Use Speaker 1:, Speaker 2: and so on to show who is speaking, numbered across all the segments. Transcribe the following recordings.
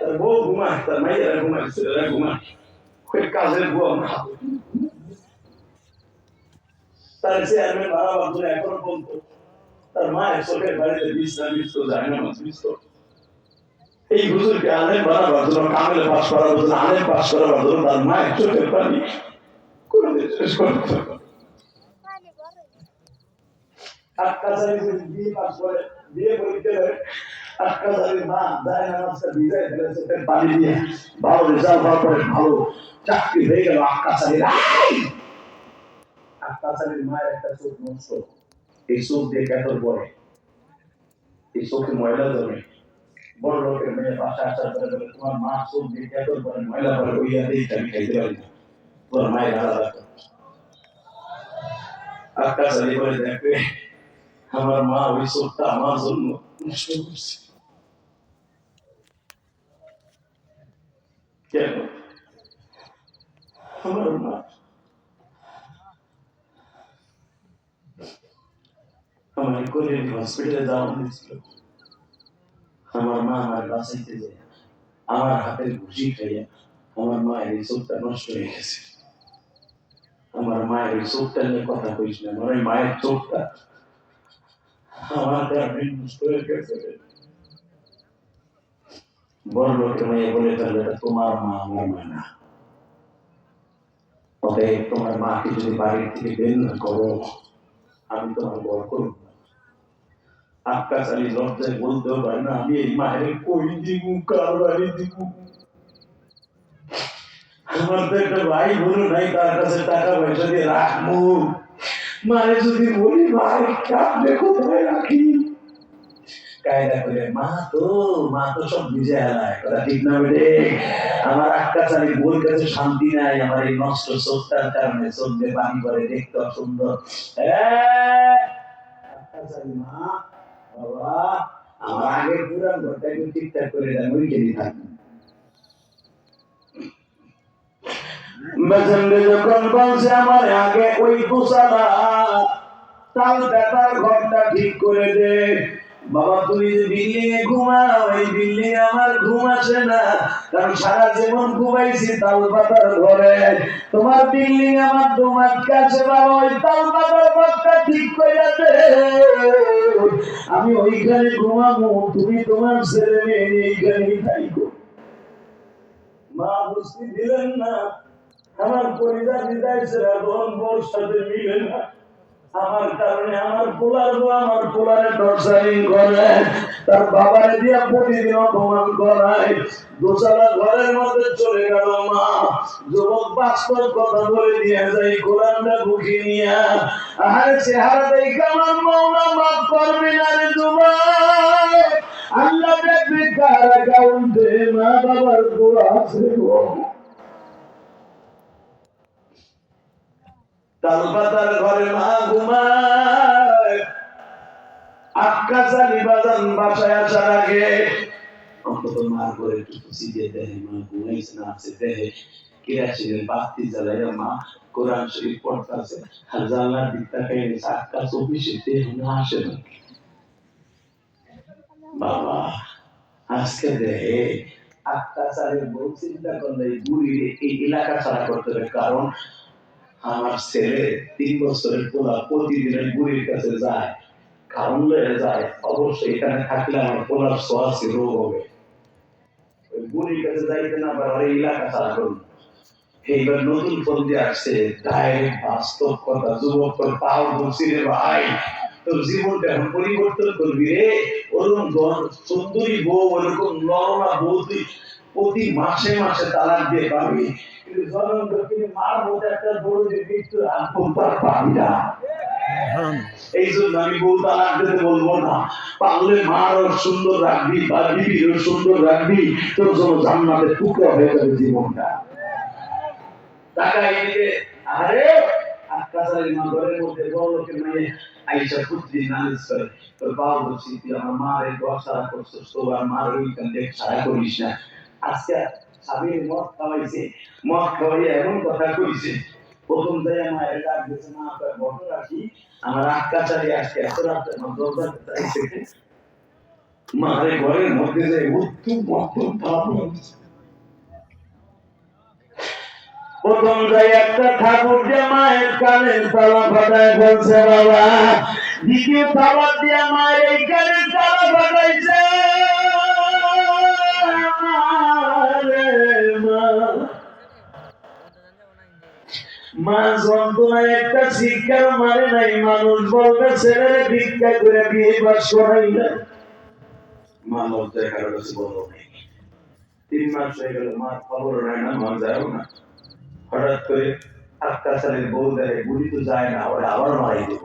Speaker 1: তার বউ ঘুমায়, তার মাইয়ারা ঘুমায়, ছেলেরা ঘুমায়, ওই কাজের বউ আমরা তার চেয়ারম্যান বাড়াবার জন্য এখনো বলতো তার মায়ের চোখের বাড়িতে বিশ্রাম মিশ্র যায় না মিশ্র। এই হুজুরকে আলেম বাড়াবার জন্য, কামেলে পাশ করার জন্য, আলেম পাশ করাবার জন্য তার মায়ের চোখের পানি কোনদিন শেষ করতে হবে। বিয়ে পাশ করে, বিয়ে পরীক্ষা দেয়, আটকাচারীর মা যায় না ভিজাই ফেলে চোখের পানি দিয়ে, ভালো রেজাল্ট হওয়ার পরে ভালো চাকরি হয়ে গেল। আটকাচারীর মায়ের একটা চোখ নষ্ট, এই চোখ দিয়ে কেতর পরে, এই চোখে ময়লা জমে। বড় লোকের মেয়ে বাসা আসার পরে বলে তোমার মা চোখ দিয়ে কেতর পরে ময়লা পরে ওইয়া দিয়ে আমি খাইতে পারি না, তোমার মায়ের আলাদা। আটকাচারী বলে দেখবে আমার মা ওই চোখটা আমার জন্য নষ্ট করছে। কেন? আমার মা আমার করে হসপিটালে যাওয়া হয়েছিল, আমার মা আমার বাঁচাইতে যায়, আমার হাতের ঘুষি খাইয়া আমার মায়ের এই চোখটা নষ্ট হয়ে গেছে। আমার মায়ের এই চোখটা নিয়ে কথা কইস না, আমার মায়ের চোখটা আমার কারণে নষ্ট হয়ে গেছে। বড় লোকের মেয়ে বলে ফেলবে তোমার মা আমার মা না, অতএব তোমার মাকে যদি বাড়ির থেকে বের না করো আমি তোমার বড় করব না। আটকাচারী লজ্জায় বলতেও পারে না আমি এই মায়ের কই দিব, কার বাড়ি দিব। আমার তো একটা ভাই বোন নাই তার কাছে টাকা পয়সা দিয়ে রাখবো, মায়ের যদি বলি ভাই কাঁদলে কোথায় রাখি, কায়দা করে মা তো সব বুঝে হারায়, কথা ঠিক না বেটে? আমার আটকাচারী বউর কাছে শান্তি নাই, আমার এই নষ্ট চোখটার কারণে চোখ দিয়ে পানি করে দেখতে অসুন্দর। আটকাচারী মা বাবা আমার আগের পুরান ঘরটা একটু ঠিকঠাক করে দেন, ওই কেজি থাকবে। যখন বলছে আমার আগে ওই দুসালা তাল বেতার ঘরটা ঠিক করে দে, বাবা তুমি যে বিল্ডিং এ ঘুমাও এই বিল্ডিং আমার ঘুম আসে না, কারণ সারা জীবন ঘুমাইছি তাল পাতার ঘরে, তোমার বিল্ডিং আমার তোমার কাছে বাবা ওই তাল পাতার ঘরটা ঠিক করে দে, আমি ওইখানে ঘুমাবো, তুমি তোমার ছেলে মেয়ে এইখানেই থাকো। মা বুঝতে দিলেন না আমার পরিবার বিদায় ছেড়ে বউর সাথে মিলে না, আমার কারণে আমার পোলারে টর্চারিং করে, তার বাবারে দিয়া প্রতিদিন অপমান করায়, দোতলা ঘরের মধ্যে চলে গেল মা। যুবক বাস্তব কথা বলে দিয়ে যায় কোরআনটা বুকে নিয়া, আরে চেহারা দেখে আমার মাওলা মাফ করবে না রে যুবক, আল্লাহ দেখবে কার অ্যাকাউন্টে মা বাবার দোয়া আছে গো। তালপাতার ঘরে মা ঘুমায়, আটকাচারী বাজান বাসায় আসার আগে অন্তত মা করে একটু খুশি দিয়ে দেয়, মা ঘুমাইছে না আছে দেহে কেরাসিনের বাতি জ্বালাইয়া মা কোরআন শরীফ পড়তেছে, আর জানলার দিকটা খাই 7:24 দেহ না আসে না। বাবা আজকে দেহে আটকাচারীর বউ চিন্তা করলে বুড়ির এই এলাকা ছাড়া করতে হবে, কারণ আমার ছেলে 3 বছরের পোলা প্রতিদিন বুড়ির কাছে যায়, কারণ যায় অবশ্যই এখানে থাকলে আমার পোলার সোয়াসি রোগ হবে, ওই বুড়ির কাছে যাইতে না পারে এলাকা ছাড়া করুন। এইবার নতুন ফোন দিয়ে আসছে, ডাইরেক্ট বাস্তব কথা, যুবক তোর পাও ধরছি রে ভাই, তোর জীবনটা এখন পরিবর্তন করবি রে, ওরকম সুন্দরী বউ ওরকম নরমা বউ তুই প্রতি মাসে মাসে তালাক দিয়ে পাবি, কিন্তু জনম দক্ষিণে মার মতো একটা বড় যে মৃত্যুর আত্মহত্যা পাবি না। এই জন্য আমি বউ তালাক দিতে বলবো না, পারলে মারও সুন্দর রাখবি বা বিবিরও সুন্দর রাখবি, তোর জন্য জান্নাতের টুকরা হয়ে যাবে জীবনটা। টাকা এদিকে আরে আটকাচারী মা ঘরের মধ্যে বড় লোকের মেয়ে আইসা পুত্রী নালিশ করে, তোর বাবা বলছি তুই আমার মার এই দোয়া সারা করছিস, তোর মার ওইখান থেকে সারা করিস না। আজকে স্বামীর মদ খাওয়াইছে, মদ খাওয়াইয়া এমন কথা কইছে, প্রথম থেকে মায়ের ডাক দিয়েছে না আপনার বড় রাখি আমার আটকাচারী আজকে এত রাত্রে দরজা চাইছে, মারে ঘরের মধ্যে যে উত্তম মধ্যম ভাব প্রথম যাই একটা ঠাকুর দিয়ে মায়ের কানের তালা ফাটায় ফেলছে বাবা, দ্বিতীয় খাবার দিয়ে মায়ের এই কানের তালা ফাটাইছে। মা যন্ত্রণায় একটা শিক্ষার মারে নাই, মানুষ বলবে ছেলেরে ভিক্ষা করে বিয়ে বাস করাই না। মা লজ্জায় কারো কাছে বলো নেই। 3 মাস হয়ে গেল, মা খবর নেয় না, মা যাও না। হঠাৎ করে আক্কা চালের বউ দেয়, বুড়ি তো যায় না, ওরা আবার মারাই দেব।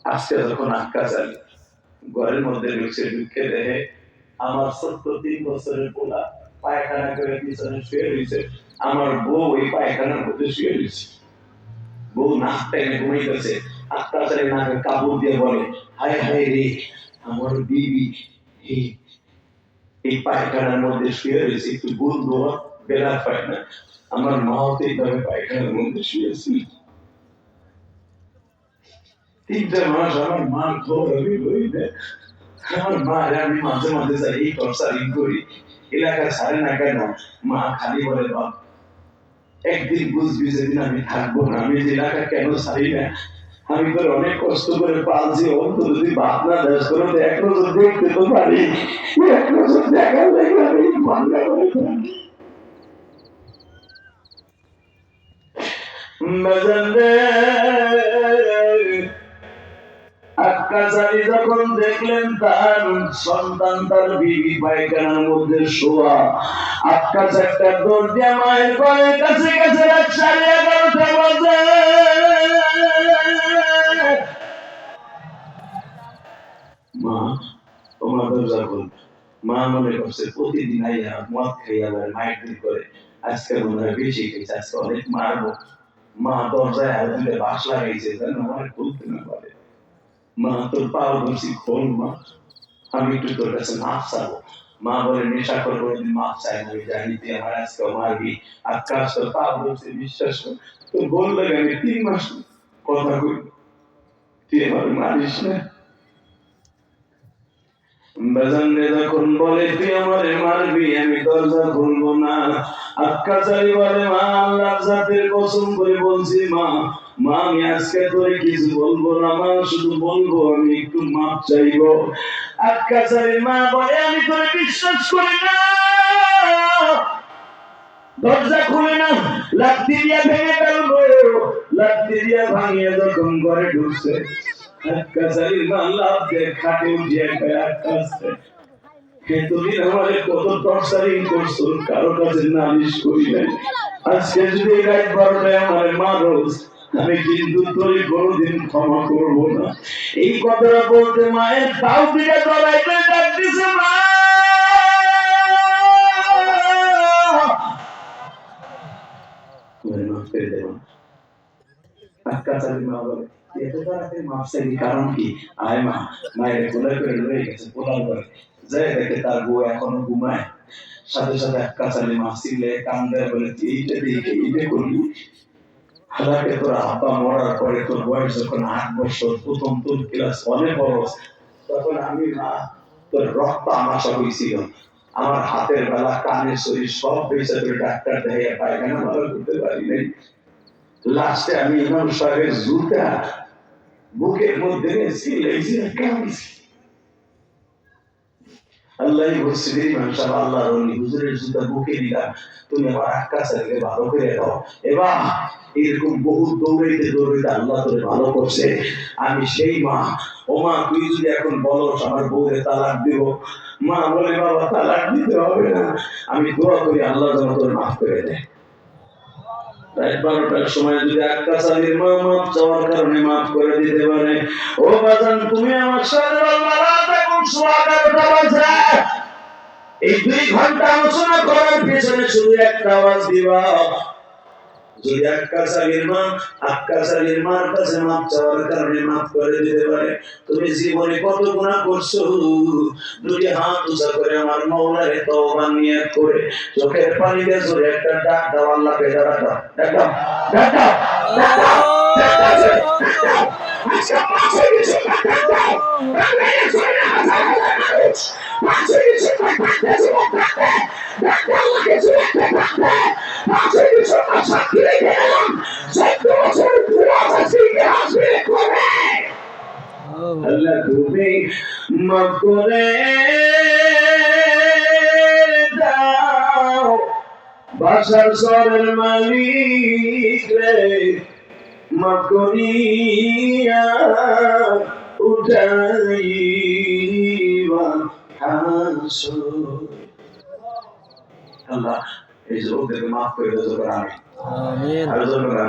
Speaker 1: আজকে যখন আক্কা চাল ঘরের মধ্যে ঢুকছে, ঢুকে দেখে আমার ছোট্ট 3 বছরের পোলা পায়খানা করে পিছনে শুয়ে রয়েছে। আমার বউ ওই পায়খানার মধ্যে শুয়ে রয়েছে। বউ নাক টেনে ঘুমাইতেছে, আক্কা চালের নাকে কাপড় দিয়ে বলে, হায় হায় রে আমার বিবি এই পায়খানার মধ্যে শুয়ে রয়েছে, একটু বুঝবো বেলা পায় না। আমার মাও তো এইভাবে পায়খানার মধ্যে শুয়েছিল। 3 মাস আমার মার খবর আমি লই না। আমার মা আমি মাঝে মাঝে যাই এই টর্চারিং করি, এলাকা ছাড়ে না কেন? মা খালি বলে, বাপ একদিন বুঝবি যেদিন আমি থাকবো না, আমি এলাকা কেন ছাড়ি না। আমি তো অনেক কষ্ট করে পালছি, অন্তত যদি বাপ না দেশ করে এক নজর দেখতে তো পারি, এক নজর দেখার লেগে আমি বাংলা করে আক্কাচারী যখন দেখলেন তার সন্তান তার বিবি পায়খানার মধ্যে শোয়া, আক্কাচারটা দৌড় দিয়ে মায়ের ঘরের কাছে কাছে 11:30 বাজে। মা তোমার দরজা খুল। মা মনে করছে প্রতিদিন আইয়া মদ খাইয়া মায়ের দিন করে, আজকে মনে হয় বেশি খেয়েছে, আজকে অনেক মারবো। মা দরজায় হাত দিলে বাস লাগাইছে যেন আমার খুলতে না পারে। মা তোর পাও ধরছি, খোল মা, আমি একটু তোর কাছে মাফ চাবো। মা বলে, নেশা করে কোনোদিন মাফ চাই না, আমি জানি তুই আমার আজকে মারবি। আকাশ তোর পাও ধরছি, বিশ্বাস কর। তো বললে আমি 3 মাস কথা কই, তুই আমার মারিস না। বাজানরে যখন বলে তুই আমারে মারবি, আমি দরজা খুলবো না। আক্কাচারী বলে, মা আল্লাহর জাতের কসম করে বলছি মা, মা আমি আজকে তোরে কিছু বলবো না, মা শুধু বলবো আমি একটু মাপ চাইবো। আক্কাচারীর মা বলে, আমি তোরে বিশ্বাস করি না, দরজা খুলে না, লাঠি দিয়া ভেঙে ফেলবো। লাঠি দিয়া ভাঙিয়ে যখন ঘরে ঢুকছে, আক্কাচারীর মা লাফ দিয়ে খাটে উঠিয়ে তুমি আমাদের কত টর্চারিং করছো, কারো কাছে নালিশ করি নাই। আজকে যদি রাত 12টায় আমার মারোস, আমি কিন্তু তোর কোনোদিন ক্ষমা করবো না। এই কথাটা বলতে মায়ের তাও দিকে জড়াইতে ডাকতেছে, মা মাফ করে দেবেন। আক্কাচারী মা বলে, এত তাড়াতাড়ি মাফ চাইবি কারণ কি? আয় মা, মায়ের কোলে করে রয়ে গেছে পোলার করে, যাই দেখে তার বউ এখনো ঘুমায়। সাথে সাথে আক্কাচারী মা চিল্লে কান্দে বলে, এইটা দেখে এইটা করবি? হালাকে তোর আব্বা মরার পরে তোর বয়স যখন 8 বছর, প্রথম তোর ক্লাস 1-এ পড়স, তখন আমি মা তোর রক্ত আমাশা হয়েছিল। আমার হাতের বেলা কানের শরীর সব বেঁচে তোর ডাক্তার দেখে পায়খানা ভালো করতে পারি নাই। লাস্টে আমি ইমাম সাহেবের জুতা বুকের মধ্যে সিলাইছি, কাঁদছি। আল্লাহ বলছিল, ইমাম সাহেব আল্লাহর ওলি হুজুরের জুতা বুকে দিলাম, তুমি আমার আক্কাচারীকে ভালো করে দাও। এবার এরকম বহু দৌড়াইতে দৌড়াইতে আল্লাহ তোরে ভালো করছে। আমি সেই মা, ও মা তুই যদি এখন বলো আমার বউরে তালাক দিব, মা বলে, বাবা তালাক দিতে হবে না, আমি দোয়া করি আল্লাহ যেন তোর মাফ করে দেয়। রাত 12টার সময় যদি আক্কাচারীর মা মাফ চাওয়ার কারণে মাফ করে দিতে পারে, ও বাজান তুমি আমার সাথে এই 2 ঘন্টা আলোচনা করার পেছনে শুধু একটা আওয়াজ দিবা, যদি আক্কাচারীর মার কাছে মাফ চাওয়ার কারণে মাফ করে দিতে পারে। তুমি জীবনে কত গুনাহ করছো, 2 হাত উঁচা করে আমার মাওলারে তওবা নিয়ত করে চোখের পানি দিয়ে জোরে একটা ডাক দাও, আল্লাহকে ডাক দাও, ডাক দাও, ডাক দাও, ডাক দাও, ডাক দাও। আজকে পাশে কিছু কাটতে বাংলাদেশ চলে না পাশে কিছু কাটতে কিছু পাশে কিছু সাক্ষী রেখে গেলাম 14 বছর পুরানো ইতিহাস করে আল্লাহ তুমি মাফ করে দাও বাসার সরের মালিক রে মাফ করিয়া উঠাইবা হাসর আল্লাহ এই যুবকদেরকে মাফ করে দাও আমি আমিন।